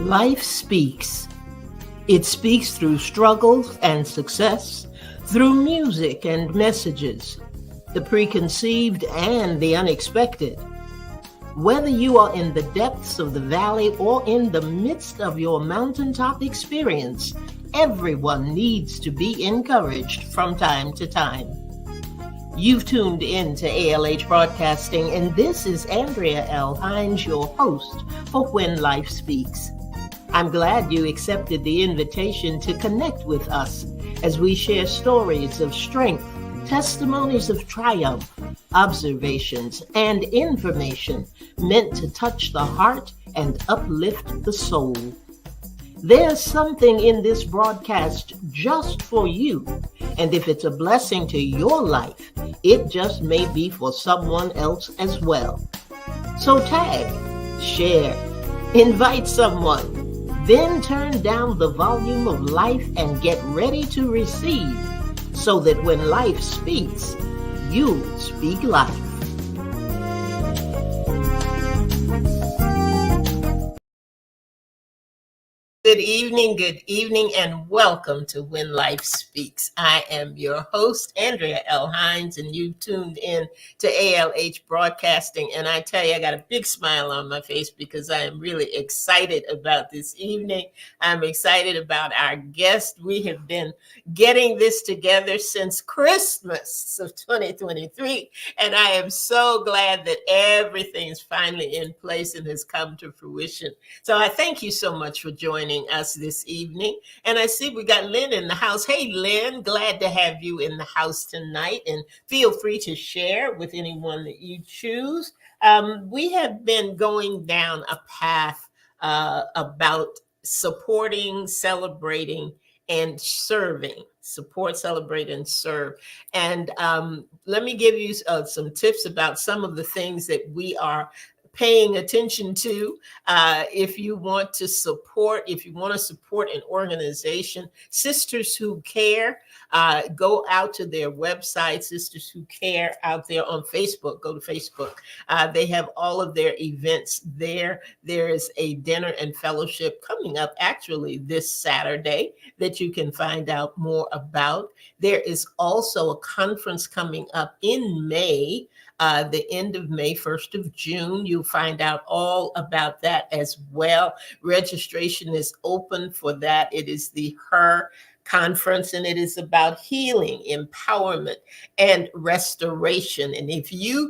Life speaks. It speaks through struggles and success, through music and messages, the preconceived and the unexpected. Whether you are in the depths of the valley or in the midst of your mountaintop experience, everyone needs to be encouraged from time to time. You've tuned in to ALH Broadcasting, and this is Andrea L. Hines, your host for When Life Speaks. I'm glad you accepted the invitation to connect with us as we share stories of strength, testimonies of triumph, observations, and information meant to touch the heart and uplift the soul. There's something in this broadcast just for you, and if it's a blessing to your life, it just may be for someone else as well. So tag, share, invite someone, then turn down the volume of life and get ready to receive, so that when life speaks, you'll speak life. Good evening, and welcome to When Life Speaks. I am your host, Andrea L. Hines, and you tuned in to ALH Broadcasting. And I tell you, I got a big smile on my face because I am really excited about this evening. I'm excited about our guest. We have been getting this together since Christmas of 2023, and I am so glad that everything's finally in place and has come to fruition. So I thank you so much for joining us this evening. And I see we got Lynn in the house. Hey, Lynn, glad to have you in the house tonight. And feel free to share with anyone that you choose. We have been going down a path about supporting, celebrating, and serving. Support, celebrate, and serve. And let me give you some tips about some of the things that we are paying attention to. If you want to support an organization, Sisters Who Care, go out to their website, Sisters Who Care, out there on Facebook. Go to Facebook. They have all of their events there. There is a dinner and fellowship coming up actually this Saturday that you can find out more about. There is also a conference coming up in May, the end of May, 1st of June. You'll find out all about that as well. Registration is open for that. It is the HER conference, and it is about healing, empowerment, and restoration. And if you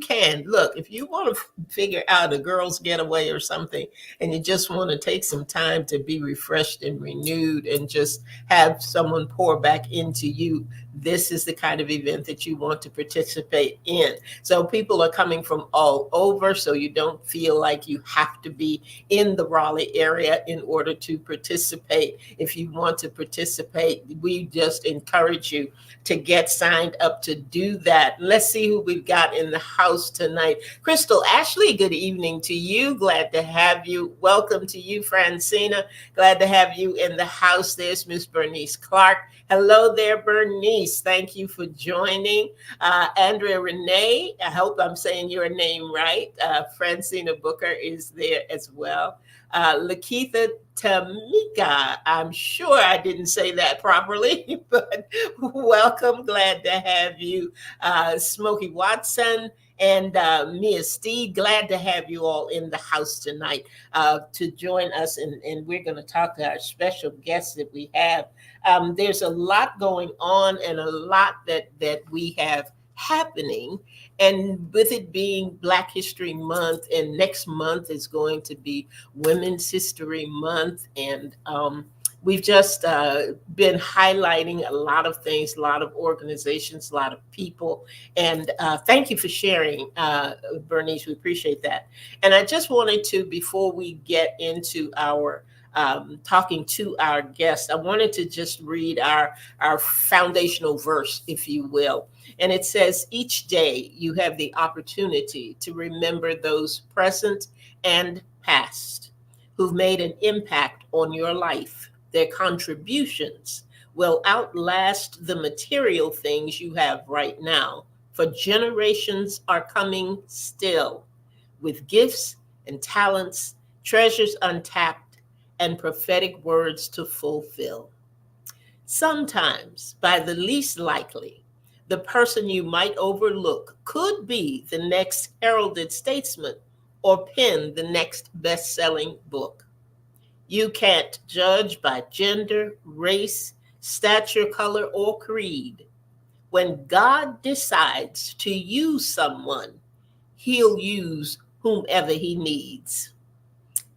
want to figure out a girl's getaway or something, and you just want to take some time to be refreshed and renewed and just have someone pour back into you, this is the kind of event that you want to participate in. So people are coming from all over, so you don't feel like you have to be in the Raleigh area in order to participate. If you want to participate, we just encourage you to get signed up to do that. Let's see who we've got in the house tonight. Crystal Ashley, good evening to you. Glad to have you. Welcome to you, Francina. Glad to have you in the house. There's Miss Bernice Clark. Hello there, Bernice. Thank you for joining. Andrea Renee, I hope I'm saying your name right. Francina Booker is there as well. Lakeitha Tamika, I'm sure I didn't say that properly, but welcome. Glad to have you. Smokey Watson and Mia Steed, glad to have you all in the house tonight to join us. And we're going to talk to our special guests that we have. There's a lot going on and a lot that we have happening. And with it being Black History Month, and next month is going to be Women's History Month, and we've just been highlighting a lot of things, a lot of organizations, a lot of people. And thank you for sharing, Bernice. We appreciate that. And I just wanted to, before we get into our talking to our guests, I wanted to just read our foundational verse, if you will. And it says, each day you have the opportunity to remember those present and past who've made an impact on your life. Their contributions will outlast the material things you have right now. for generations are coming still with gifts and talents, treasures untapped, and prophetic words to fulfill. Sometimes, by the least likely, the person you might overlook could be the next heralded statesman or pen the next best selling book. You can't judge by gender, race, stature, color, or creed. When God decides to use someone, he'll use whomever he needs.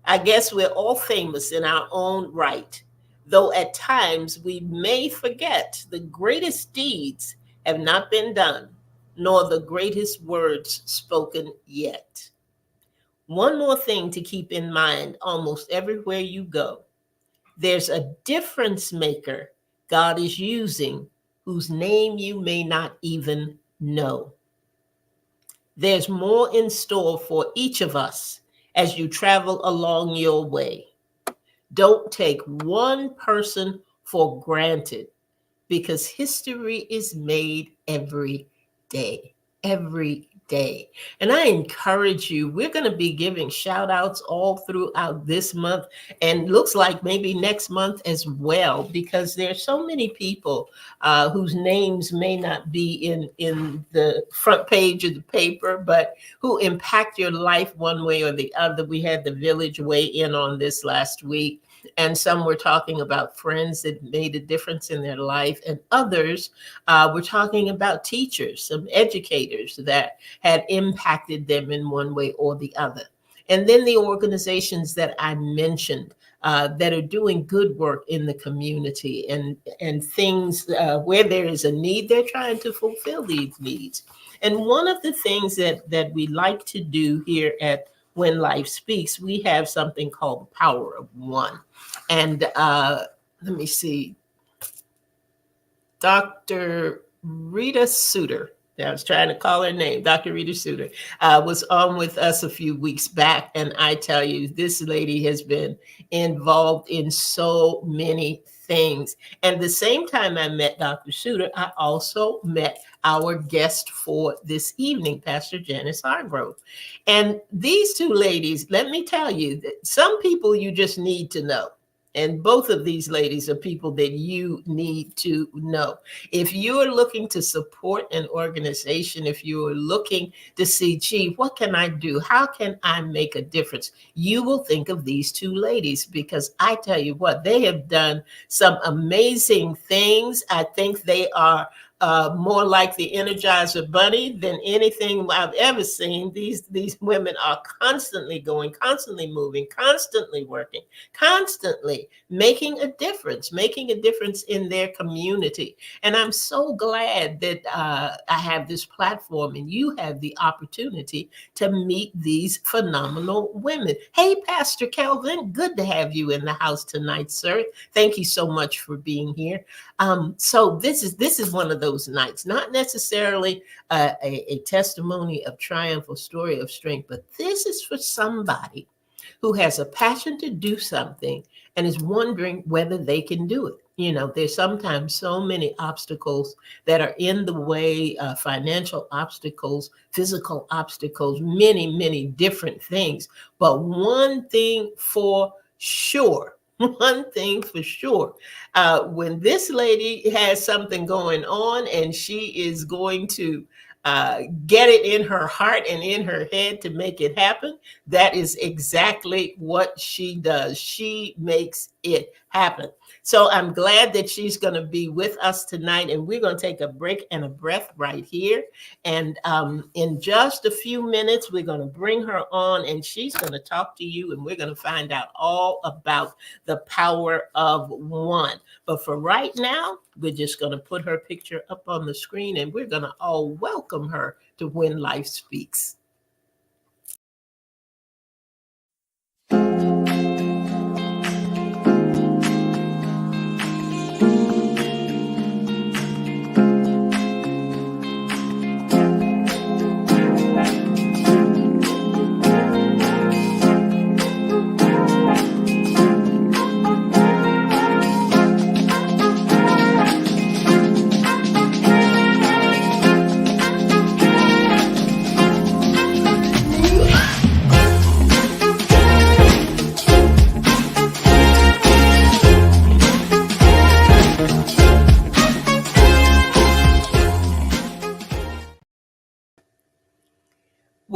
I guess we're all famous in our own right, though at times we may forget the greatest deeds have not been done, nor the greatest words spoken yet. One more thing to keep in mind almost everywhere you go: there's a difference maker God is using whose name you may not even know. There's more in store for each of us as you travel along your way. Don't take one person for granted because history is made every day, every day. And I encourage you, we're going to be giving shout outs all throughout this month and looks like maybe next month as well, because there's so many people whose names may not be in the front page of the paper, but who impact your life one way or the other. We had the village weigh in on this last week. And some were talking about friends that made a difference in their life, and others were talking about teachers, some educators that had impacted them in one way or the other. And then the organizations that I mentioned that are doing good work in the community, and things where there is a need, they're trying to fulfill these needs. And one of the things that we like to do here at When Life Speaks, we have something called the Power of One. And let me see, Dr. Rita Suter, I was trying to call her name, Dr. Rita Suter, was on with us a few weeks back. And I tell you, this lady has been involved in so many things. And the same time I met Dr. Suter, I also met our guest for this evening, Pastor Janice Hargrove. And these two ladies, let me tell you, that some people you just need to know. And both of these ladies are people that you need to know. If you're looking to support an organization, if you're looking to see, gee, what can I do? How can I make a difference? You will think of these two ladies, because I tell you what, they have done some amazing things. I think they are more like the Energizer Bunny than anything I've ever seen. These women are constantly going, constantly moving, constantly working, constantly making a difference in their community. And I'm so glad that I have this platform and you have the opportunity to meet these phenomenal women. Hey, Pastor Kelvin, good to have you in the house tonight, sir. Thank you so much for being here. So this is one of those nights, not necessarily a testimony of triumph or story of strength, but this is for somebody who has a passion to do something and is wondering whether they can do it. You know, there's sometimes so many obstacles that are in the way, financial obstacles, physical obstacles, many, many different things. But one thing for sure, one thing for sure, when this lady has something going on and she is going to get it in her heart and in her head to make it happen, that is exactly what she does. She makes it happen. So I'm glad that she's going to be with us tonight, and we're going to take a break and a breath right here. And in just a few minutes, we're going to bring her on, and she's going to talk to you, and we're going to find out all about the power of one. But for right now, we're just going to put her picture up on the screen, and we're going to all welcome her to When Life Speaks.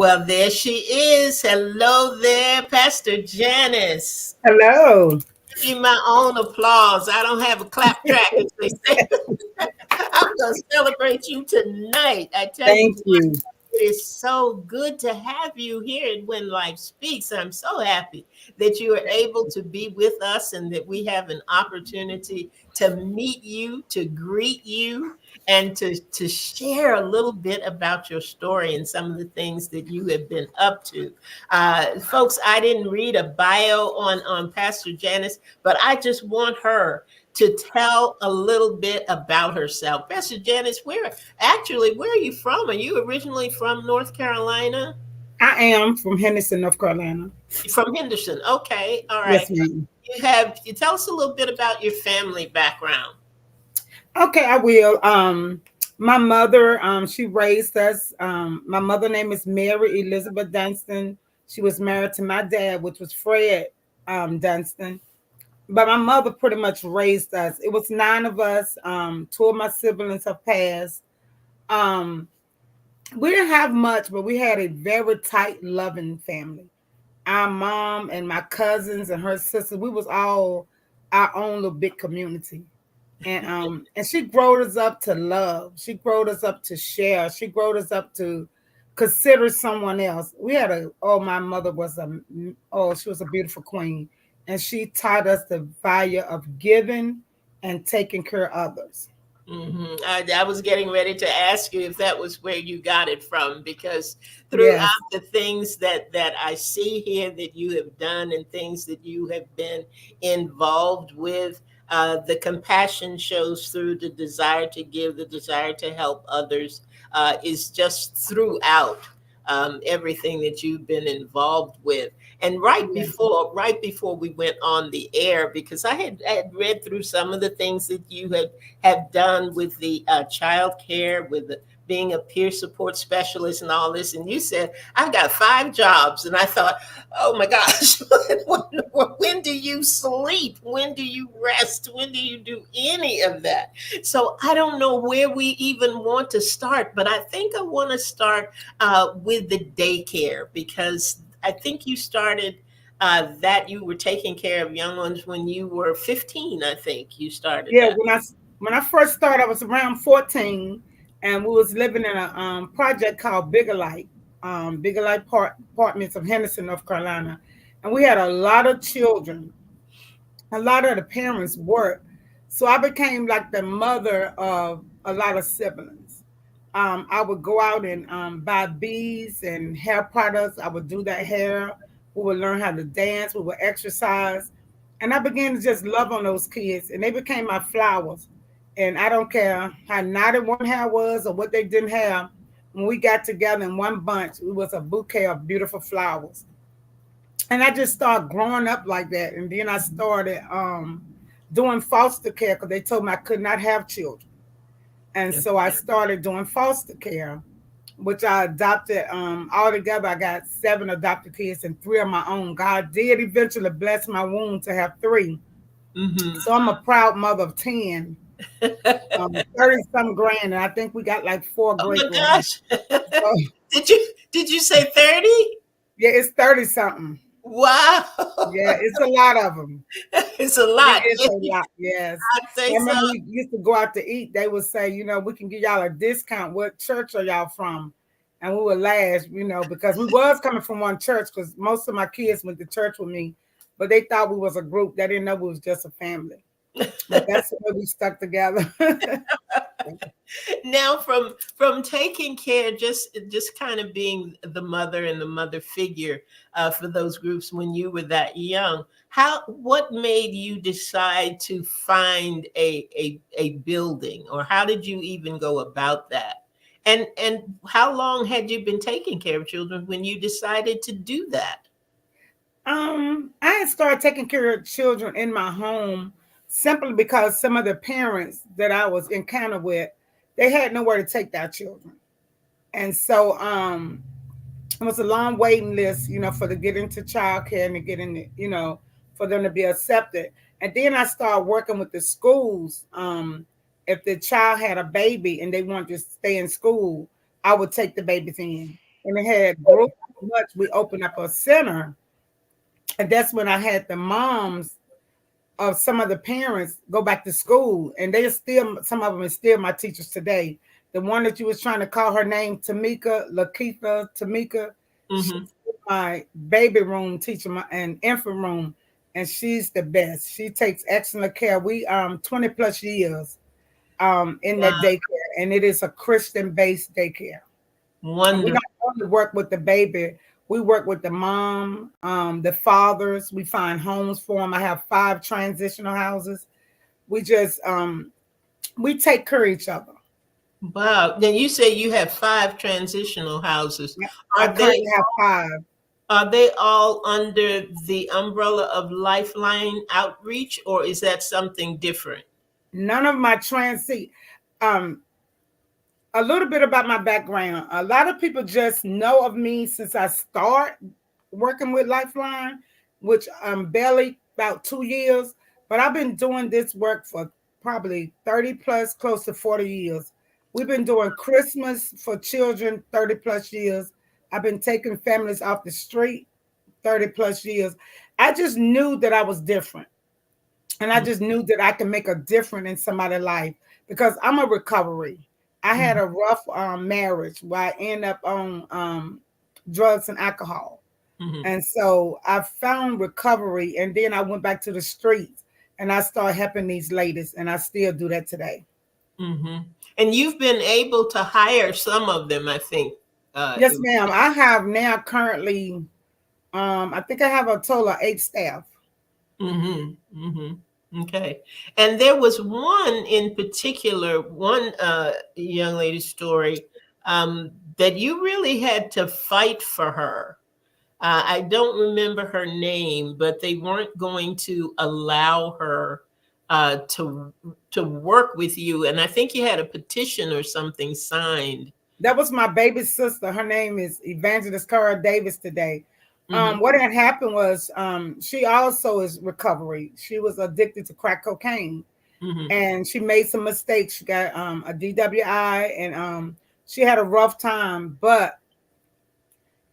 Well, there she is. Hello there, Pastor Janice. Hello. Give you my own applause. I don't have a clap track, as they say. I'm going to celebrate you tonight. I tell you Thank what, you. it is so good to have you here at When Life Speaks. I'm so happy that you are able to be with us and that we have an opportunity to meet you, to greet you, and to share a little bit about your story and some of the things that you have been up to. Folks, I didn't read a bio on Pastor Janice, but I just want her to tell a little bit about herself. Pastor Janice, where are you from? Are you originally from North Carolina? I am from Henderson, North Carolina. From Henderson. Okay, all right. Yes, ma'am. You tell us a little bit about your family background. Okay, I will. My mother, she raised us. My mother name is Mary Elizabeth Dunston. She was married to my dad, which was Fred Dunston. But my mother pretty much raised us. It was nine of us. Two of my siblings have passed. Um, we didn't have much, but we had a very tight, loving family. Our mom and my cousins and her sisters, we was all our own little big community. And she growed us up to love. She growed us up to share. She growed us up to consider someone else. We had a my mother was she was a beautiful queen. And she taught us the value of giving and taking care of others. I was getting ready to ask you if that was where you got it from, because Yes. throughout the things that I see here that you have done and things that you have been involved with, the compassion shows through, the desire to give, the desire to help others is just throughout everything that you've been involved with. And Yes. right before we went on the air, because I had read through some of the things that you have done with the child care, with being a peer support specialist and all this. And you said, I got 5 jobs. And I thought, oh my gosh, when do you sleep? When do you rest? When do you do any of that? So I don't know where we even want to start, but I think I want to start with the daycare, because I think you started that you were taking care of young ones when you were 15. I think you started Yeah, that. when I first started, I was around 14, and we was living in a project called Bigger Light Apartments of Henderson, North Carolina, and we had a lot of children. A lot of the parents worked, so I became like the mother of a lot of siblings. I would go out and buy beads and hair products. I would do that hair. We would learn how to dance. We would exercise. And I began to just love on those kids, and they became my flowers. And I don't care how naughty one hair was or what they didn't have. When we got together in one bunch, it was a bouquet of beautiful flowers. And I just started growing up like that. And then I started doing foster care because they told me I could not have children. And so I started doing foster care, which I adopted. Altogether, I got 7 adopted kids and 3 of my own. God did eventually bless my womb to have 3. Mm-hmm. So I'm a proud mother of 10, 30 some grand. And I think we got like 4 Oh great my grands. gosh. So Did you say 30? yeah, it's 30 something. Wow. Yeah, it's a lot of them. It's a It lot. is a lot, yes. I'd say I so. remember we used to go out to eat. They would say, we can give y'all a discount. What church are y'all from? And we would laugh, because we was coming from one church because most of my kids went to church with me, but they thought we was a group. They didn't know we was just a family. But that's the way we stuck together. Now, from taking care, just kind of being the mother and the mother figure for those groups when you were that young, what made you decide to find a building, or how did you even go about that? And how long had you been taking care of children when you decided to do that? I had started taking care of children in my home simply because some of the parents that I was encountered with, they had nowhere to take their children. And so it was a long waiting list, for to get into childcare and to get in, for them to be accepted. And then I started working with the schools. If the child had a baby and they wanted to stay in school, I would take the babies in. and it had grown much. We opened up a center, and that's when I had the moms of some of the parents go back to school, and they are still, some of them are still my teachers today. The one that you was trying to call her name, Tamika, Lakeitha, Tamika, she's Mm-hmm. my baby room teacher, my and infant room, and she's the best. She takes excellent care. We 20 plus years in that Wow. daycare, and it is a Christian based daycare. And we Wonderful. not only work with the baby, we work with the mom, the fathers. We find homes for them. I have 5 transitional houses. We just we take care of each other. Wow. Then you say you have 5 transitional houses. Yeah, I Are they currently have 5. are they all under the umbrella of Lifeline Outreach, or is that something different? None of my transit. Um, a little bit about my background. A lot of people just know of me since I start working with Lifeline, which I'm barely about 2 years, but I've been doing this work for probably 30 plus, close to 40 years. We've been doing Christmas for children 30 plus years. I've been taking families off the street 30 plus years. I just knew that I was different. And I just knew that I can make a difference in somebody's life because I'm a recovery. I had Mhm. a rough marriage where I ended up on drugs and alcohol. Mhm. And so I found recovery, and then I went back to the streets and I started helping these ladies, and I still do that today. Mhm. And you've been able to hire some of them, I think. Yes, ma'am. I have now currently, I think I have a total of 8 staff. Mhm. Mhm. Okay. And there was one in particular, one young lady's story that you really had to fight for her. I don't remember her name, but they weren't going to allow her to work with you, and I think you had a petition or something signed. That was my baby sister. Her name is Evangelist Cara Davis today. Hmm. What had happened was she also is recovery. She was addicted to crack cocaine, Hmm. and she made some mistakes. She got a DWI, and she had a rough time, but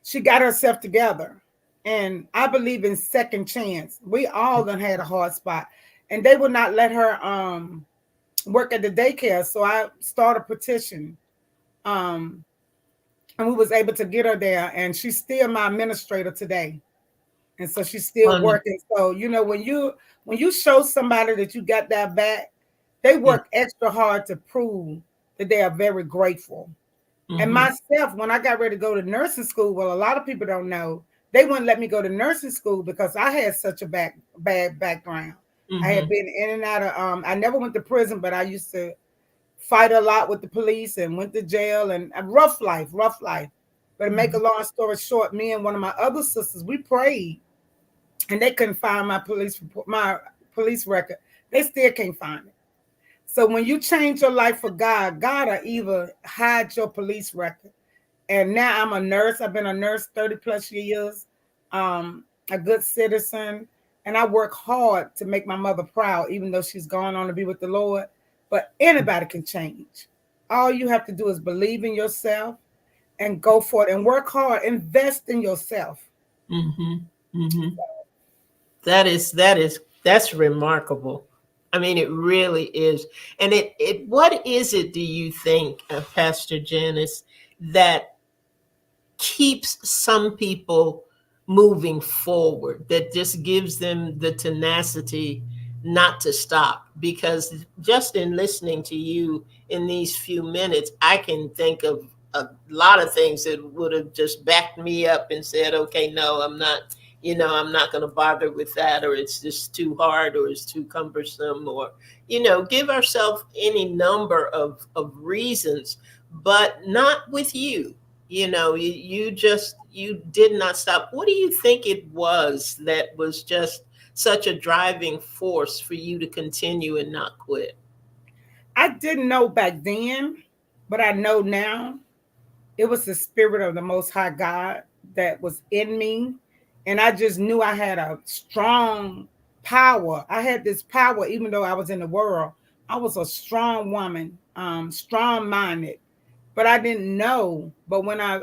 she got herself together. And I believe in second chance. We all done had a hard spot, and they would not let her work at the daycare. So I started a petition. Um, and we was able to get her there, and she's still my administrator today, and so she's still Wonderful. working. So when you show somebody that you got that back, they Yeah. work extra hard to prove that they are very grateful. And Hmm. myself, when I got ready to go to nursing school, well, a lot of people don't know, they wouldn't let me go to nursing school because I had such a bad background. I had Hmm. been in and out of I never went to prison, but I used to fight a lot with the police and went to jail, and a rough life, rough life. But to make a long story short, me and one of my other sisters, we prayed, and they couldn't find my police report, my police record. They still can't find it. So when you change your life for God, God will either hide your police record. And now I'm a nurse. I've been a nurse 30 plus years, a good citizen, and I work hard to make my mother proud, even though she's gone on to be with the Lord. But anybody can change. All you have to do is believe in yourself and go for it and work hard. Invest in yourself. Hmm. Hmm. That's remarkable. I mean, it really is. And it what is it, do you think, Pastor Janice, that keeps some people moving forward, that just gives them the tenacity not to stop? Because just in listening to you in these few minutes, I can think of a lot of things that would have just backed me up and said, okay, no, I'm not, I'm not going to bother with that, or it's just too hard, or it's too cumbersome, or, give ourselves any number of reasons, but not with you. You did not stop. What do you think it was that was just such a driving force for you to continue and not quit? I didn't know back then, but I know now. It was the spirit of the Most High God that was in me. And I just knew I had a strong power. I had this power, even though I was in the world. I was a strong woman, strong minded. but I didn't know. But when I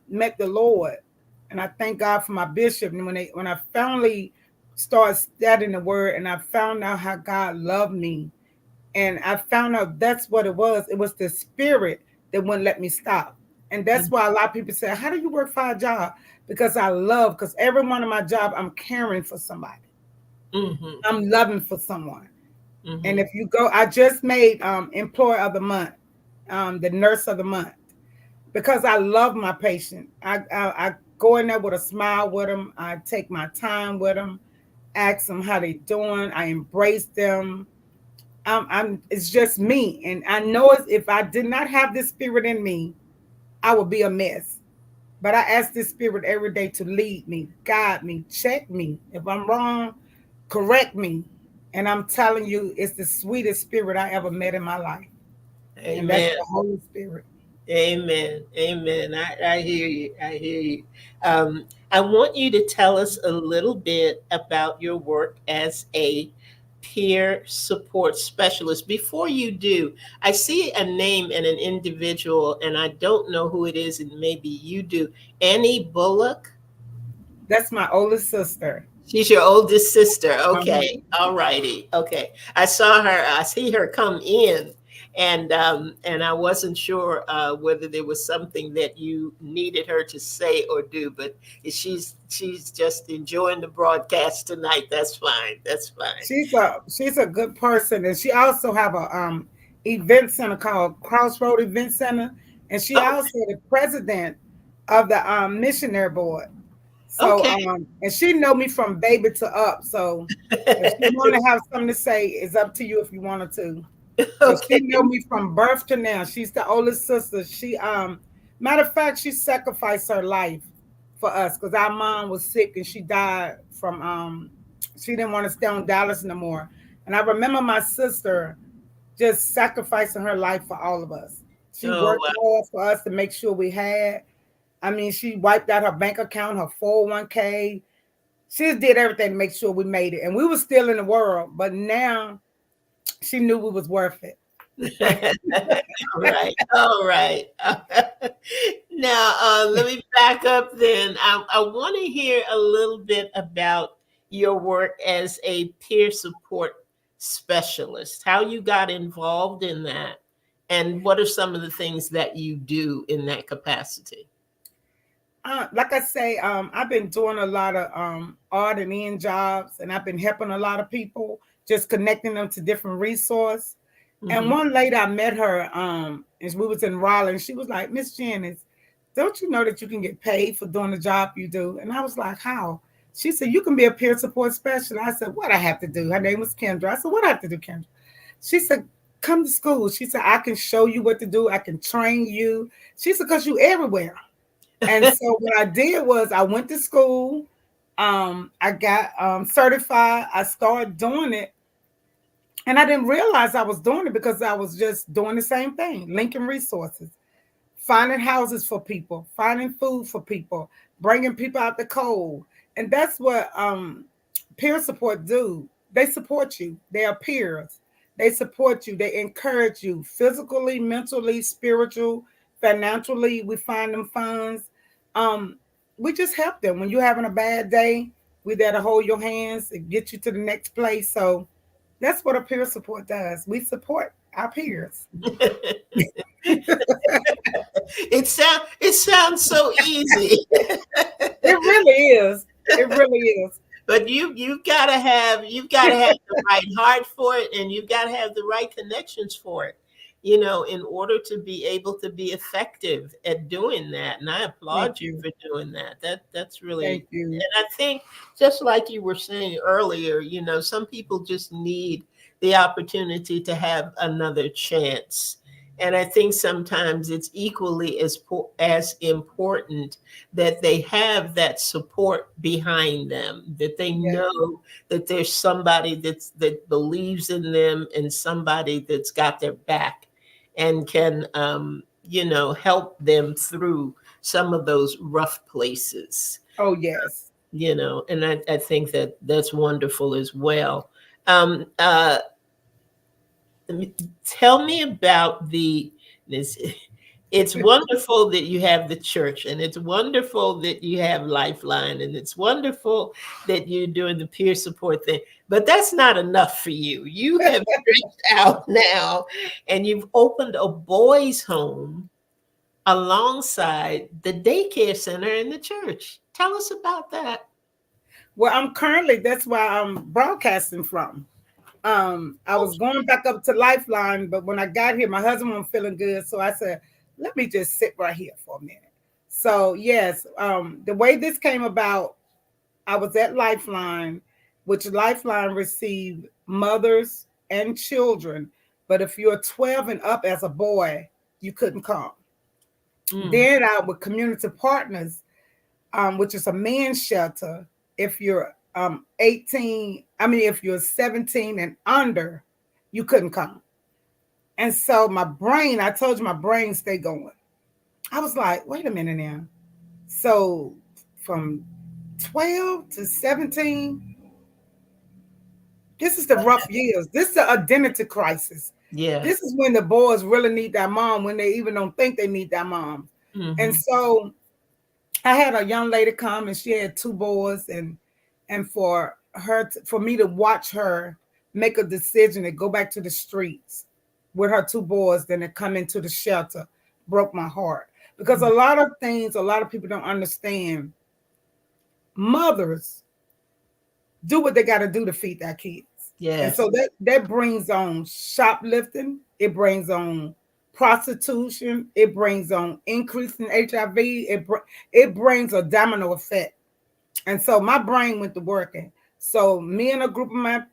met the Lord, and I thank God for my bishop, and when I finally started studying the Word, and I found out how God loved me, and I found out that's what it was. It was the Spirit that wouldn't let me stop, and that's why a lot of people say, "How do you work 5 jobs?" Because I love. Because every one of my job, I'm caring for somebody. Mm-hmm. I'm loving for someone. And Mm-hmm. if you go, I just made Employer of the Month, the Nurse of the Month, because I love my patient. I go in there with a smile with them. I take my time with them, ask them how they doing. I embrace them. It's just me, and I know if I did not have this spirit in me, I would be a mess. But I ask this spirit every day to lead me, guide me, check me. If I'm wrong, correct me. And I'm telling you, it's the sweetest spirit I ever met in my life. And that's Amen. the Holy Spirit. Amen. Amen. I hear you. I hear you. I want you to tell us a little bit about your work as a peer support specialist. Before you do, I see a name and an individual, and I don't know who it is, and maybe you do. Annie Bullock. That's my oldest sister. She's your oldest sister. Uh-huh. Okay. All righty. Okay. I saw her. I see her come in, and I wasn't sure whether there was something that you needed her to say or do, but she's just enjoying the broadcast tonight. That's fine. That's fine. She's a good person, and she also have a event center called Crossroad Event Center, and she Oh, also the president of the missionary board. So okay. and she know me from baby to up. So if she want to have something to say, it's up to you if you wanted to. But she Okay. know me from birth to now. She's the oldest sister. She matter of fact, she sacrificed her life for us because our mom was sick and she died from she didn't want to stay on Dallas no more. And I remember my sister just sacrificing her life for all of us. She Oh, worked wow. hard for us to make sure we had. I mean, she wiped out her bank account, her 401k. She just did everything to make sure we made it. And we were still in the world, but now she knew we was worth it. All right. All right. Now, let me back up then. I want to hear a little bit about your work as a peer support specialist, how you got involved in that, and what are some of the things that you do in that capacity? Like I say, I've been doing a lot of art and end jobs, and I've been helping a lot of people, just connecting them to different resources. And Hmm. one lady I met her, and we was in Raleigh, and she was like, "Miss Janice, don't you know that you can get paid for doing the job you do?" And I was like, "How?" She said, "You can be a peer support specialist." I said, "What I have to do?" Her name was Kendra. I said, "What I have to do, Kendra?" She said, "Come to school." She said, "I can show you what to do. I can train you." She said, "Cause you everywhere." And so what I did was I went to school. I got certified. I started doing it, and I didn't realize I was doing it because I was just doing the same thing, linking resources, finding houses for people, finding food for people, bringing people out the cold. And that's what peer support do. They support you. They are peers. They support you. They encourage you physically, mentally, spiritual, financially. We find them funds. Um, we just help them. When you're having a bad day, we there to hold your hands and get you to the next place. So that's what a peer support does. We support our peers. It sounds so easy. It really is. It really is. But you've got to have the right heart for it, and you've got to have the right connections for it, in order to be able to be effective at doing that. And I Thank applaud you you. for doing that. That's really. Thank you. And I think, just like you were saying earlier, some people just need the opportunity to have another chance. And I think sometimes it's equally as important that they have that support behind them, that they Yeah. know that there's somebody that believes in them, and somebody that's got their back and can help them through some of those rough places. Oh, yes. And I think that that's wonderful as well. um, uh, Tell me about this. It's wonderful that you have the church, and it's wonderful that you have Lifeline, and it's wonderful that you're doing the peer support thing. But that's not enough for you. You have stretched out now, and you've opened a boys' home alongside the daycare center in the church. Tell us about that. Well, I'm currently, that's where I'm broadcasting from. I was going back up to Lifeline, but when I got here, my husband wasn't feeling good. So I said, let me just sit right here for a minute. So, yes, the way this came about, I was at Lifeline, which Lifeline received mothers and children. But if you're 12 and up as a boy, you couldn't come. Mm, Then I with community partners, which is a men's shelter. If you're 18, I mean, if you're 17 and under, you couldn't come. And so my brain, I told you my brain stayed going. I was like, wait a minute now. So from 12 to 17, this is the rough years. This is the identity crisis. yeah. This is when the boys really need their mom when they even don't think they need their mom. And Hmm. so I had a young lady come and she had two boys and for her for me to watch her make a decision to go back to the streets with her two boys than to come into the shelter broke my heart because a lot of things a lot of people don't understand. Mothers do what they got to do to feed their kids, and Yes. so that brings on shoplifting, it brings on prostitution, it brings on increase in HIV, it brings a domino effect. And so my brain went to working. So me and a group of my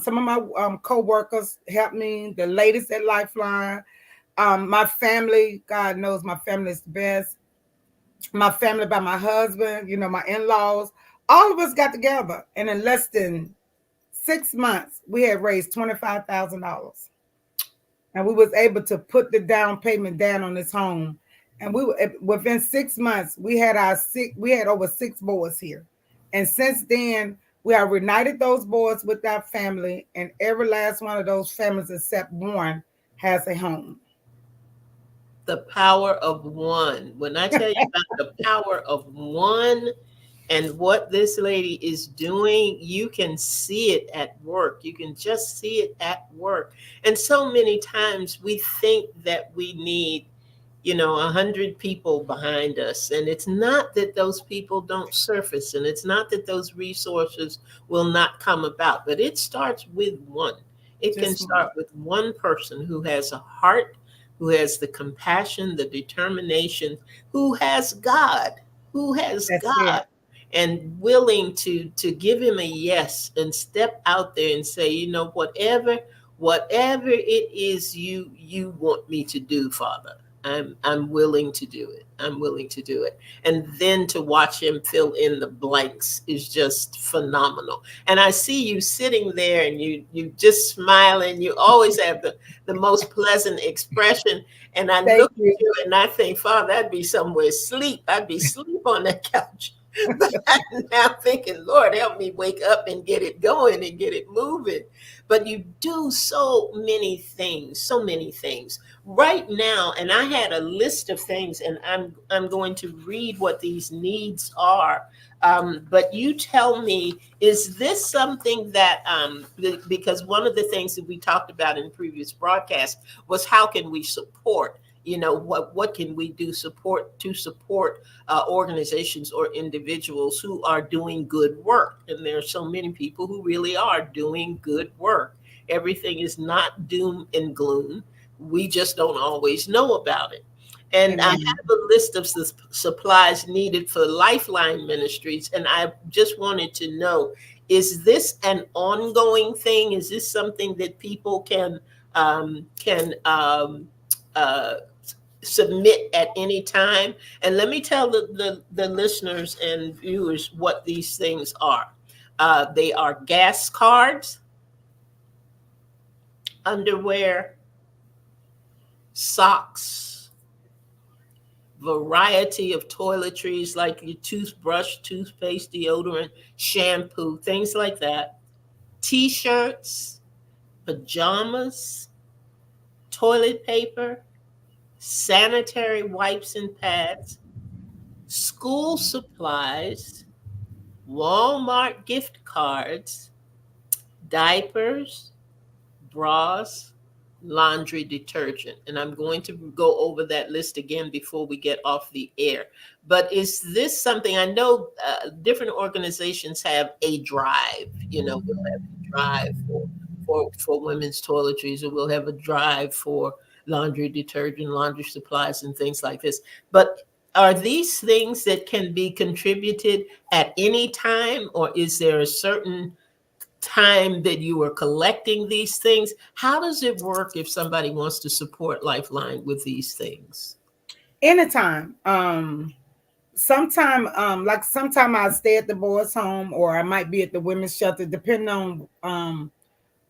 some of my co-workers helped me, the ladies at Lifeline, my family, God knows my family is the best. My family by my husband, my in-laws, all of us got together, and in less than 6 months, we had raised $25,000, and we was able to put the down payment down on this home. And within 6 months we had over six boys here, and since then we have reunited those boys with our family, and every last one of those families except one has a home. The power of one. When I tell you about the power of one and what this lady is doing, you can see it at work. You can just see it at work. And so many times we think that we need 100 people behind us, and it's not that those people don't surface, and it's not that those resources will not come about, but it starts with one. It can Just one. start with one person who has a heart, who has the compassion, the determination, who has God, who has That's it. God, and willing to give him a yes and step out there and say, whatever it is you want me to do, Father, I'm willing to do it. I'm willing to do it. And then to watch him fill in the blanks is just phenomenal. And I see you sitting there and you just smiling. You always have the most pleasant expression. And I Thank look you. at you and I think, Father, I'd be somewhere asleep. I'd be asleep on that couch. But I'm now thinking, Lord, help me wake up and get it going and get it moving. But you do so many things, so many things right now. And I had a list of things, and I'm going to read what these needs are. But you tell me, is this something that because one of the things that we talked about in previous broadcasts was how can we support, what can we do support organizations or individuals who are doing good work. And there are so many people who really are doing good work. Everything is not doom and gloom. We just don't always know about it. And I Amen. have a list of supplies needed for Lifeline Ministries. And I just wanted to know, is this an ongoing thing? Is this something that people can uh, submit at any time? And let me tell the listeners and viewers what these things are. They are gas cards, underwear, socks, variety of toiletries like your toothbrush, toothpaste, deodorant, shampoo, things like that, t-shirts, pajamas, toilet paper, sanitary wipes and pads, school supplies, Walmart gift cards, diapers, bras, laundry detergent. And I'm going to go over that list again before we get off the air. But is this something I know different organizations have a drive? We'll have a drive for women's toiletries, or we'll have a drive for laundry detergent, laundry supplies, and things like this. But are these things that can be contributed at any time, or is there a certain time that you are collecting these things? How does it work if somebody wants to support Lifeline with these things? Anytime. Sometime I stay at the boys' home, or I might be at the women's shelter, depending on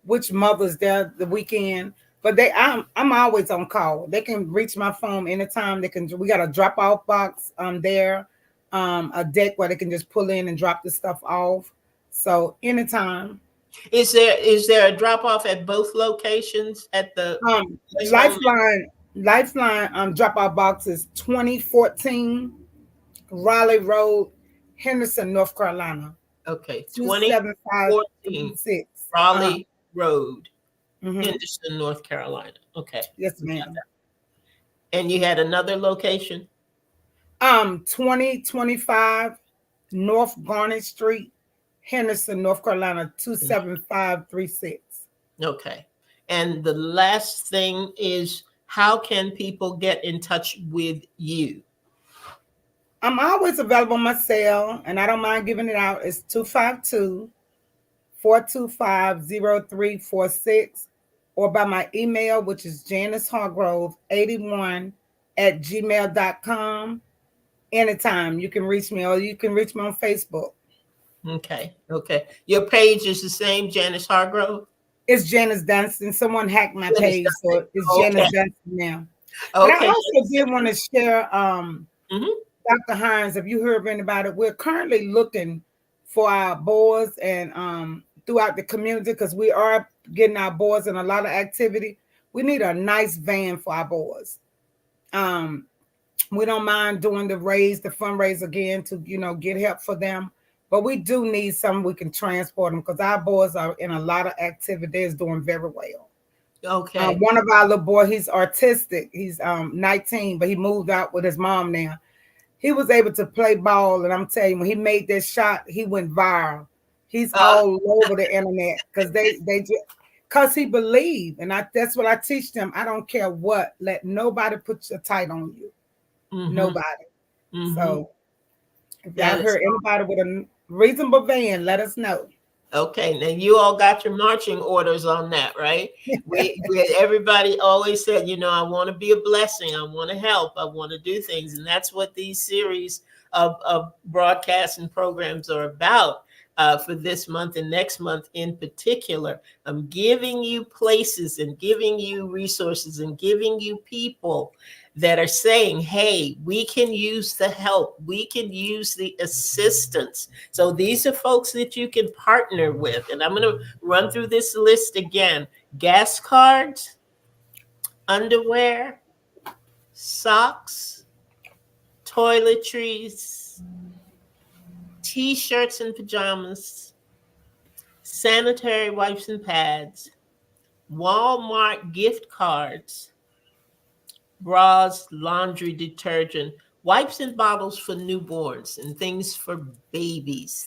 which mother's there the weekend. But I'm always on call. They can reach my phone anytime. We got a drop off box there, a deck where they can just pull in and drop the stuff off. So anytime. Is there a drop off at both locations at the Um, boys' home? Lifeline drop off box is 2014 Raleigh Road, Henderson, North Carolina, Okay, 2014 27536. Raleigh Road, Mm-hmm. Henderson, North Carolina. Okay. Yes, ma'am. And you had another location? 2025 North Garnet Street, Henderson, North Carolina, 27536. Okay. And the last thing is, how can people get in touch with you? I'm always available on my cell, and I don't mind giving it out. It's 252-425-0346, or by my email, which is janicehargrove81@gmail.com. Anytime you can reach me, or you can reach me on Facebook. Okay. Your page is the same, Janice Hargrove? It's Janice Dunston. Someone hacked my Janice page, so it's Dunston. Janice Okay. Dunston now. But I Okay. also did want to share, Mhm. Dr. Hines, if you heard about it, we're currently looking for our boards and throughout the community, because we are getting our boards in a lot of activity. We need a nice van for our boards. We don't mind doing the fundraise again to get help for them, but we do need something we can transport them, because our boys are in a lot of activities, doing very well. Okay. One of our little boy, he's autistic. He's 19, but he moved out with his mom now. He was able to play ball, and I'm telling you, when he made that shot, he went viral. He's all over the internet, because because he believed, and that's what I teach them. I don't care what, let nobody put your tight on you. Mm-hmm. Nobody. Mm-hmm. So if y'all heard anybody with a reasonable van, let us know. Okay, now you all got your marching orders on that, right? We everybody always said, I want to be a blessing, I want to help, I want to do things, and that's what these series of broadcasts and programs are about. For this month and next month in particular, I'm giving you places and giving you resources and giving you people that are saying, hey, we can use the help, we can use the assistance. So these are folks that you can partner with. And I'm going to run through this list again: gas cards, underwear, socks, toiletries, t-shirts and pajamas, sanitary wipes and pads, Walmart gift cards, bras, laundry detergent, wipes and bottles for newborns, and things for babies.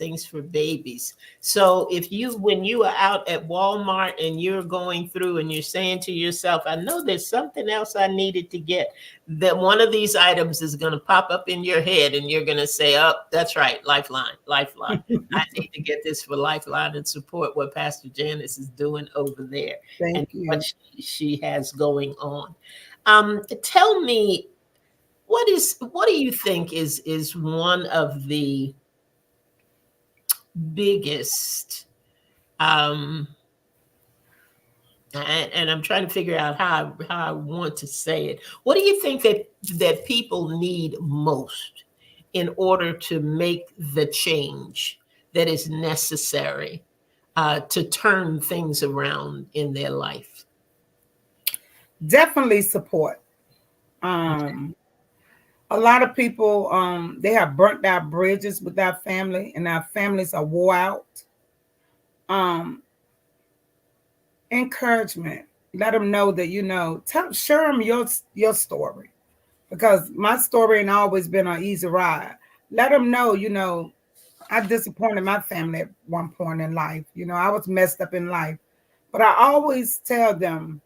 So when you are out at Walmart and you're going through and you're saying to yourself, I know there's something else I needed to get, that one of these items is going to pop up in your head, and you're going to say, oh, that's right, Lifeline. I need to get this for Lifeline and support what Pastor Janice is doing over there. Thank you. What she has going on. Tell me, what do you think is one of the biggest, and I'm trying to figure out how I want to say it. What do you think that people need most in order to make the change that is necessary to turn things around in their life? Definitely support. Um, a lot of people they have burnt our bridges with our family, and our families are wore out. Um, Encouragement. Let them know that share them your story, because my story ain't always been an easy ride. Let them know, I disappointed my family at one point in life. I was messed up in life, but I always tell them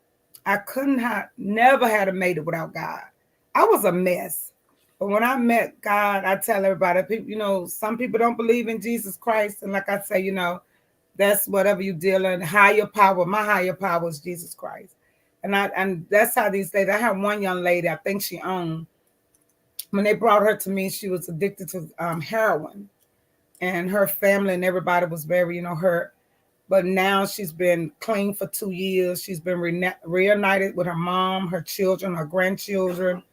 I couldn't have, never had made it without God. I was a mess. But when I met God, I tell everybody, people, some people don't believe in Jesus Christ. And like I say, that's whatever you deal in, higher power. My higher power is Jesus Christ. And that's how these ladies, I have one young lady, I think she owned, when they brought her to me, she was addicted to heroin, and her family and everybody was very, hurt. But now she's been clean for 2 years. She's been reunited with her mom, her children, her grandchildren.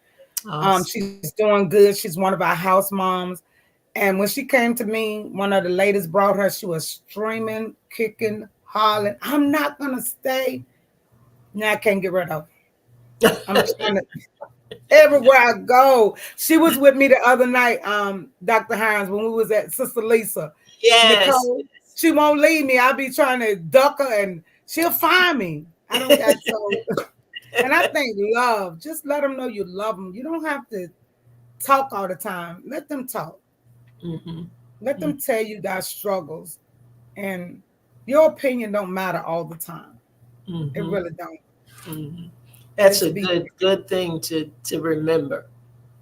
Awesome. She's doing good. She's one of our house moms. And when she came to me, one of the ladies brought her. She was streaming, kicking, hollering. I'm not gonna stay. Now I can't get rid of her. I'm trying to everywhere I go. She was with me the other night, Dr. Hines, when we was at Sister Lisa. Yes. Nicole, she won't leave me. I'll be trying to duck her and she'll find me. I don't got so. And I think love, just let them know you love them. You don't have to talk all the time. Let them talk. Mm-hmm. Let them tell you their struggles. And your opinion don't matter all the time. It Mm-hmm. really don't. Mm-hmm. That's a Just be good thing to remember.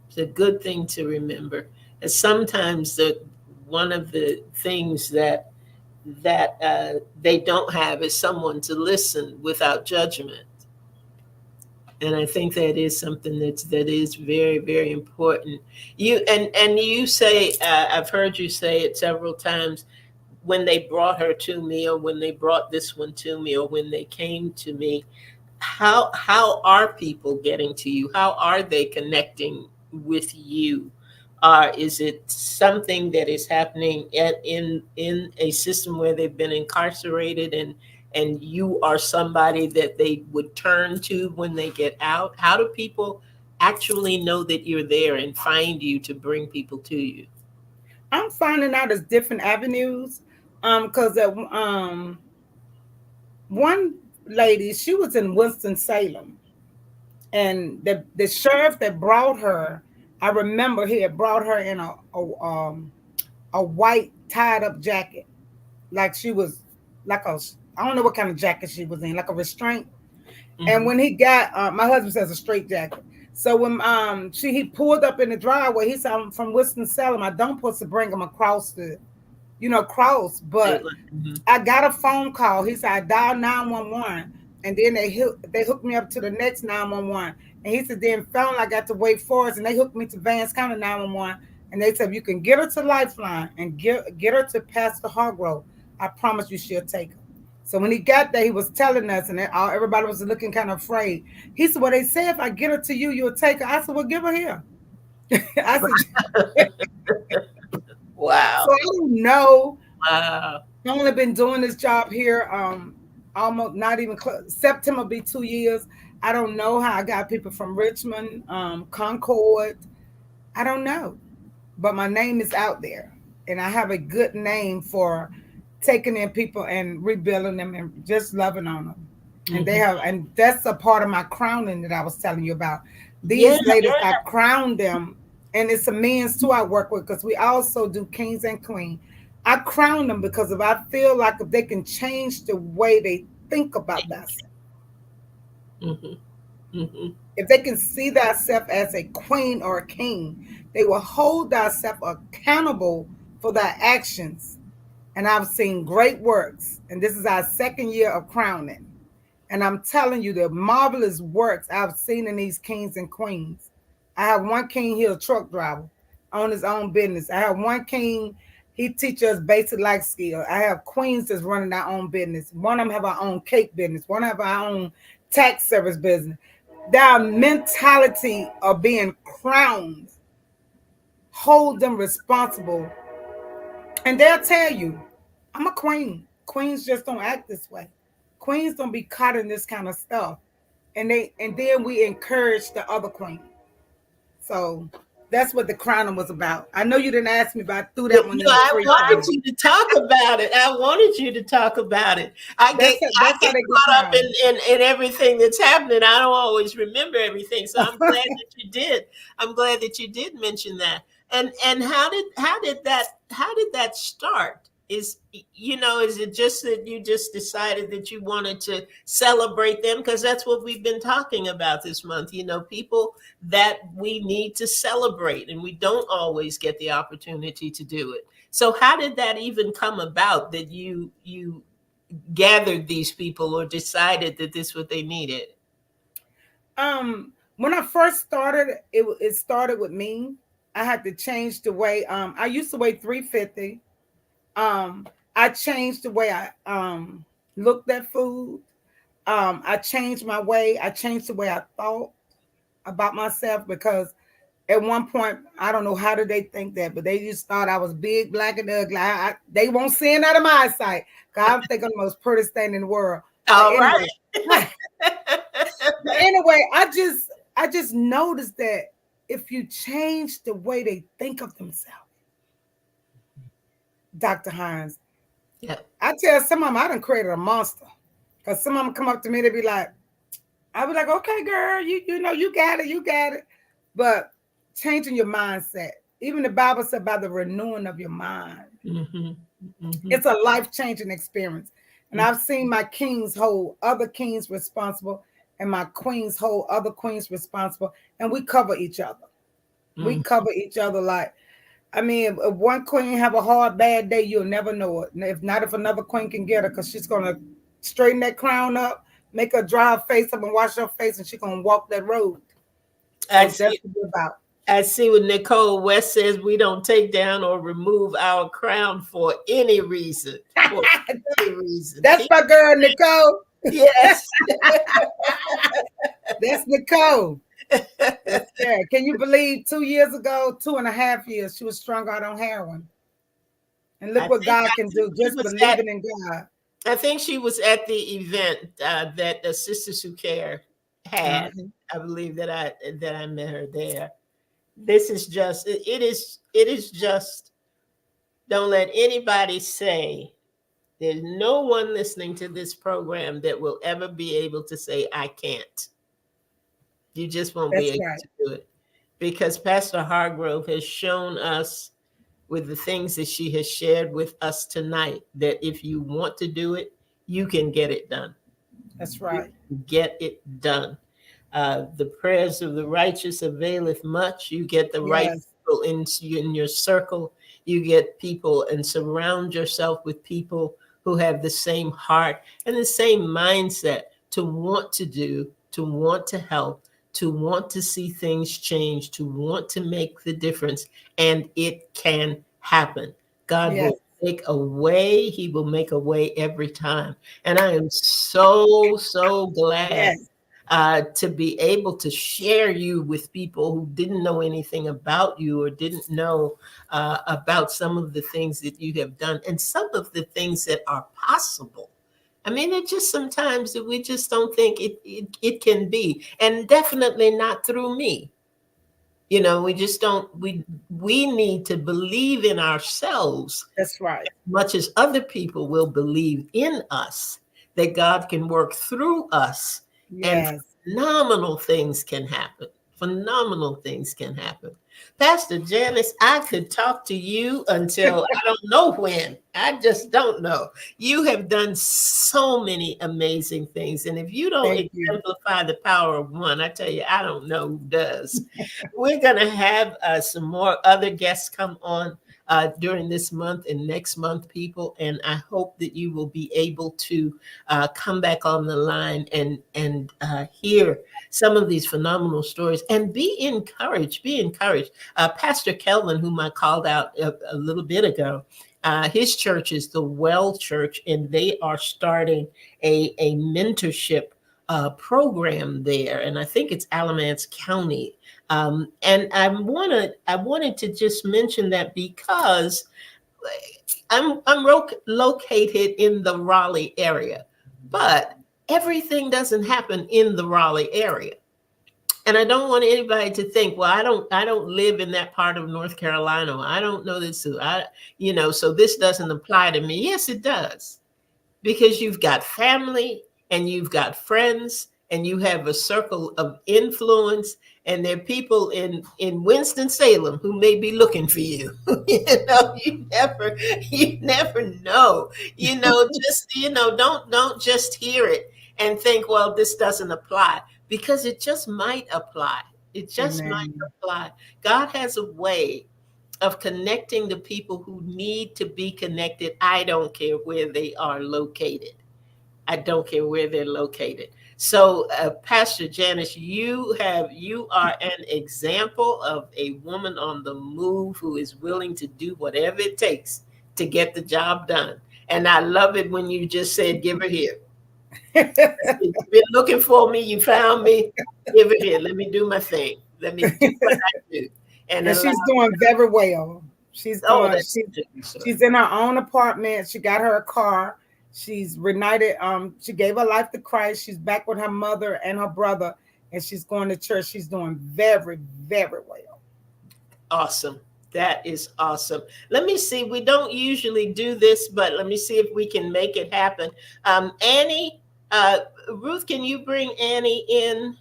It's a good thing to remember. And sometimes one of the things that they don't have is someone to listen without judgment. And I think that is something that is very, very important. And you say, I've heard you say it several times, when they brought her to me, or when they brought this one to me, or when they came to me, how are people getting to you? How are they connecting with you? Is it something that is happening in a system where they've been incarcerated, and you are somebody that they would turn to when they get out? How do people actually know that you're there and find you to bring people to you? I'm finding out as different avenues. Because one lady, she was in Winston Salem, and the sheriff that brought her, I remember he had brought her in a white tied up jacket, like she was like a, I don't know what kind of jacket she was in, like a restraint. And Hmm. when he got, my husband says a straight jacket. So when he pulled up in the driveway, he said, "I'm from Winston Salem. I don't supposed to bring him across the, cross, but Hmm. I got a phone call." He said, "I dialed 911, and then they hooked me up to the next 911." And he said, "Then found I got to wait for us, and they hooked me to Vance County 911. And they said, you can get her to Lifeline and get her to Pastor Hargrove. I promise you she'll take her." So when he got there, he was telling us, and everybody was looking kind of afraid. He said, "Well, they say if I get her to you, you'll take her." I said, "Well, give her here." I said, so Wow. I don't know. Wow. I've only been doing this job here almost not even close. September will be 2 years. I don't know how I got people from Richmond, Concord. I don't know, but my name is out there, and I have a good name for taking in people and rebuilding them and just loving on them. And Hmm. and that's a part of my crowning that I was telling you about. Yeah. These ladies, I crown them, and it's a means too I work with, because we also do kings and queens. I crown them because if I feel like if they can change the way they think about themselves, Hmm. Hmm. if they can see thyself as a queen or a king, they will hold thyself accountable for thy actions. And I've seen great works. And this is our second year of crowning. And I'm telling you, the marvelous works I've seen in these kings and queens. I have one king here, a truck driver, on his own business. I have one king, he teaches us basic life skills. I have queens that's running their own business. One of them have our own cake business. One have our own tax service business. Their mentality of being crowned hold them responsible. And they'll tell you, "I'm a queen. Queens just don't act this way. Queens don't be caught in this kind of stuff." And then we encourage the other queen. So that's what the crowning was about. I know you didn't ask me, but I threw No, that one in the I free for wanted you. you to talk about it. I wanted you to talk about it. I That's how get they get caught up crowned. in everything that's happening. I don't always remember everything. So I'm glad that you did. I'm glad that you did mention that. And how did that start? Is it just that you just decided that you wanted to celebrate them? Because that's what we've been talking about this month. People that we need to celebrate, and we don't always get the opportunity to do it. So how did that even come about that you gathered these people or decided that this is what they needed? When I first started, it started with me. I had to change the way. I used to weigh 350. Um, I changed the way I looked at food. I changed my way. I changed the way I thought about myself because at one point, I don't know how did they think that, but they just thought I was big, black, and ugly. They won't see it out of my sight. Cause I think I'm the most prettiest thing in the world. But All anyway, right. but anyway, I just noticed that if you change the way they think of themselves, Dr. Hines, Yeah. I tell some of them I done created a monster. Cause some of them come up to me, they be like, I be like, okay, girl, you know, you got it, you got it. But changing your mindset, even the Bible said by the renewing of your mind, Hmm. Hmm. it's a life changing experience. And I've seen my kings hold other kings responsible, and my queens hold other queens responsible, and we cover each other. We Hmm. cover each other like. I mean, if one queen have a hard bad day, you'll never know it. And if not, if another queen can get her, because she's gonna straighten that crown up, make her dry her face up and wash her face, and she's gonna walk that road. I So that's see. what we're about. I see what Nicole West says. We don't take down or remove our crown for any reason. For any reason. That's my girl, Nicole. Yes. That's Nicole. Yes, sir. Can you believe 2 years ago, 2.5 years, she was strung out on heroin? And look what God I can think do, she just was at believing in God. I think she was at the event that the Sisters Who Care had. Uh-huh. I believe that I met her there. This is just it is just, don't let anybody say, there's no one listening to this program that will ever be able to say I can't. You just won't be That's able right. to do it, because Pastor Hargrove has shown us with the things that she has shared with us tonight that if you want to do it, you can get it done. That's You right. can get it done. The prayers of the righteous availeth much. You get the right Yes. people in your circle. You get people and surround yourself with people who have the same heart and the same mindset to want to do, to want to help, to want to see things change, to want to make the difference. And it can happen. God Yes. will make a way. He will make a way every time. And I am so, so glad Yes. to be able to share you with people who didn't know anything about you or didn't know about some of the things that you have done and some of the things that are possible. I mean, it just sometimes that we just don't think it can be, and definitely not through me. We just don't. We need to believe in ourselves That's right. much as other people will believe in us, that God can work through us and Yes. phenomenal things can happen. Phenomenal things can happen. Pastor Janice, I could talk to you until I don't know when. I just don't know. You have done so many amazing things. And if you don't Thank you. exemplify the power of one, I tell you, I don't know who does. We're going to have some more other guests come on during this month and next month, people. And I hope that you will be able to come back on the line and hear some of these phenomenal stories and be encouraged. Be encouraged. Pastor Kelvin, whom I called out a little bit ago, his church is the Well Church, and they are starting a mentorship program there, and I think it's Alamance County. And I wanted to just mention that because I'm located in the Raleigh area, but everything doesn't happen in the Raleigh area. And I don't want anybody to think, well, I don't live in that part of North Carolina. I don't know this. So this doesn't apply to me. Yes, it does, because you've got family and you've got friends and you have a circle of influence, and there are people in Winston-Salem who may be looking for you. You never know. Just don't just hear it and think, well, this doesn't apply, because it just might apply. It just might Amen. apply. God has a way of connecting the people who need to be connected. I don't care where they are located. I don't care where they're located. So, Pastor Janice, you are an example of a woman on the move who is willing to do whatever it takes to get the job done. And I love it when you just said, "Give her here." You've been looking for me. You found me. Give it here. Let me do my thing. Let me do what I do. And And allow. she's doing very well. She's Oh, doing that's so. she's in her own apartment. She got her a car. She's reunited. She gave her life to Christ. She's back with her mother and her brother, and she's going to church. She's doing very, very well. Awesome. That is awesome. Let me see. We don't usually do this, but let me see if we can make it happen. Annie, uh, Ruth, can you bring Annie in?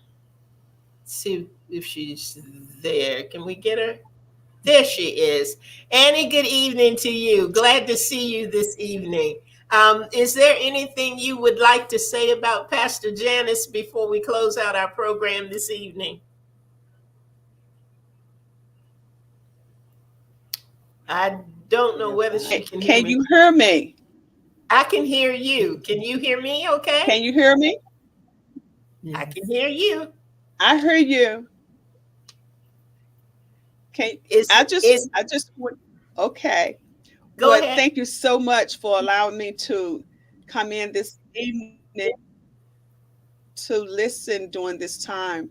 See if she's there. Can we get her? There she is. Annie, good evening to you. Glad to see you this evening. Is there anything you would like to say about Pastor Janice before we close out our program this evening? I don't know whether she can hear Can me. you hear me? I can hear you. Can you hear me okay? Can you hear me? I Yes. can hear you. I hear you. Can Is is I just okay. Go Well, ahead. thank you so much for allowing me to come in this evening to listen during this time.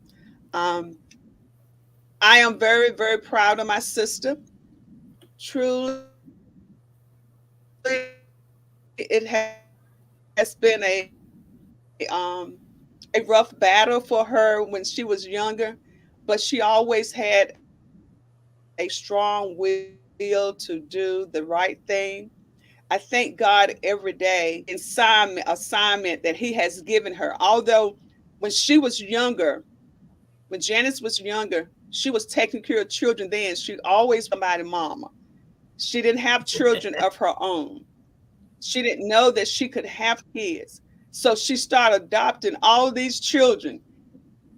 Um, I am very, very proud of my sister. Truly, it has been a rough battle for her when she was younger, but she always had a strong will to do the right thing. I thank God every day assignment that He has given her. Although when she was younger, when Janice was younger, she was taking care of children then. She always wanted somebody mama. She didn't have children of her own. She didn't know that she could have kids. So she started adopting all these children.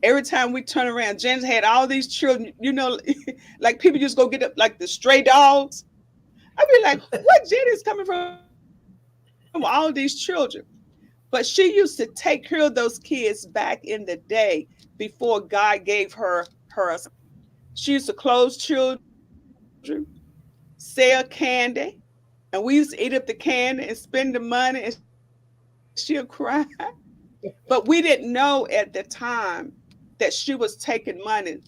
Every time we turn around, Janice had all these children, like people just go get up like the stray dogs. I'd be like, what Jenny's coming from all these children? But she used to take care of those kids back in the day before God gave her assignment. She used to close children, sell candy, and we used to eat up the candy and spend the money, and she'll cry. But we didn't know at the time that she was taking money,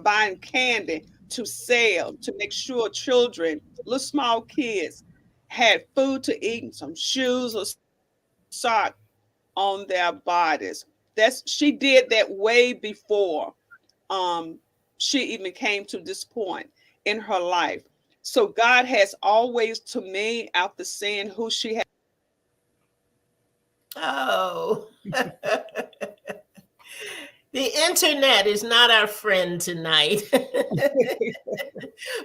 buying candy to sell, to make sure children, little small kids, had food to eat and some shoes or socks on their bodies. She did that way before she even came to this point in her life. So God has always to me, after seeing who she has Oh. The internet is not our friend tonight.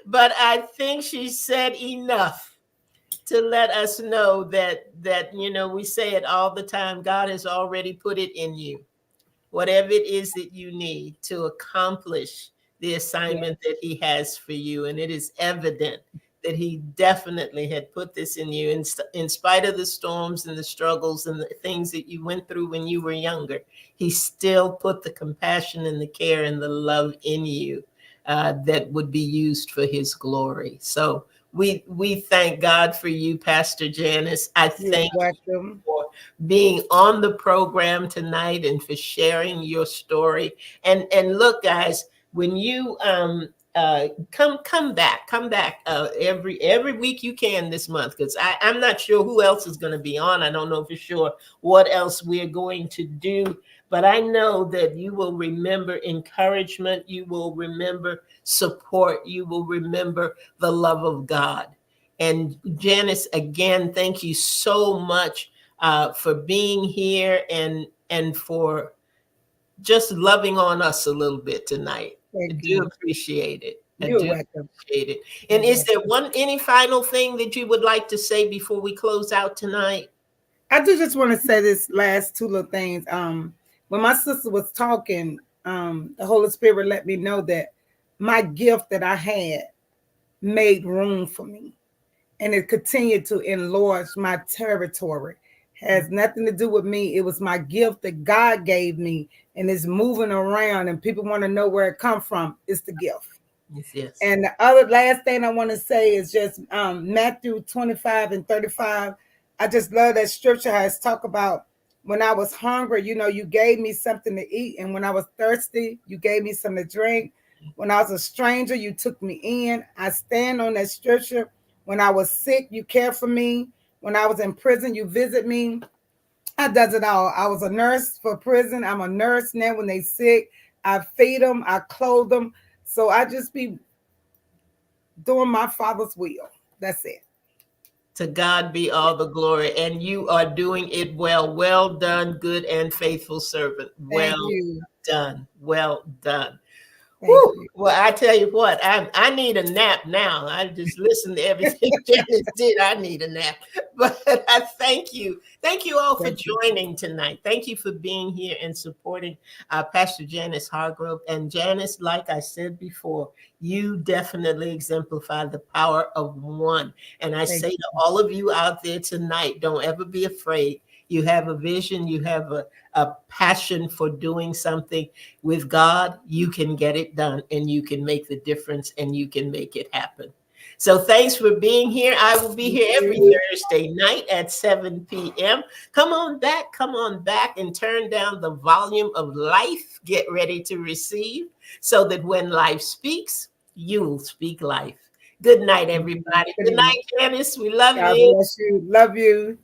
But I think she said enough to let us know that we say it all the time. God has already put it in you, whatever it is that you need to accomplish the Yeah. assignment that He has for you. And it is evident that He definitely had put this in you, in spite of the storms and the struggles and the things that you went through when you were younger. He still put the compassion and the care and the love in you, that would be used for His glory. So we thank God for you, Pastor Janice. I You're thank welcome. for being on the program tonight and for sharing your story. And look, guys, when you come back every week you can this month, because I'm not sure who else is going to be on. I don't know for sure what else we're going to do, but I know that you will remember encouragement, you will remember support, you will remember the love of God. And Janice, again, thank you so much for being here and for just loving on us a little bit tonight. I Thank do you. appreciate it. I You're do welcome. appreciate it. You're And is welcome. there any final thing that you would like to say before we close out tonight? I do just want to say this last two little things. When my sister was talking, the Holy Spirit let me know that my gift that I had made room for me, and it continued to enlarge my territory. Has nothing to do with me. It was my gift that God gave me, and it's moving around, and people want to know where it come from. It's the gift. Yes, yes. And the other last thing I want to say is just Matthew 25 and 35. I just love that scripture has talk about when I was hungry, you gave me something to eat. And when I was thirsty, you gave me something to drink. When I was a stranger, you took me in. I stand on that scripture. When I was sick, you cared for me. When I was in prison, you visit me. I does it all. I was a nurse for prison. I'm a nurse now when they sick. I feed them. I clothe them. So I just be doing my father's will. That's it. To God be all the glory. And you are doing it well. Well done, good and faithful servant. Thank Well you. done. Well done. Thank Whew. you. Well, I tell you what, I need a nap now. I just listened to everything Janice did. I need a nap. But I thank you. Thank you all for Thank you. joining tonight. Thank you for being here and supporting Pastor Janice Hargrove. And Janice, like I said before, you definitely exemplify the power of one. And I Thank say to all of you out there tonight, don't ever be afraid. You have a vision, you have a passion for doing something with God, you can get it done and you can make the difference and you can make it happen. So thanks for being here. I will be here every you. Thursday night at 7 p.m. Come on back and turn down the volume of life. Get ready to receive so that when life speaks, you'll speak life. Good night, everybody. Good Good night. night, Janice. We love God you. bless you. Love you.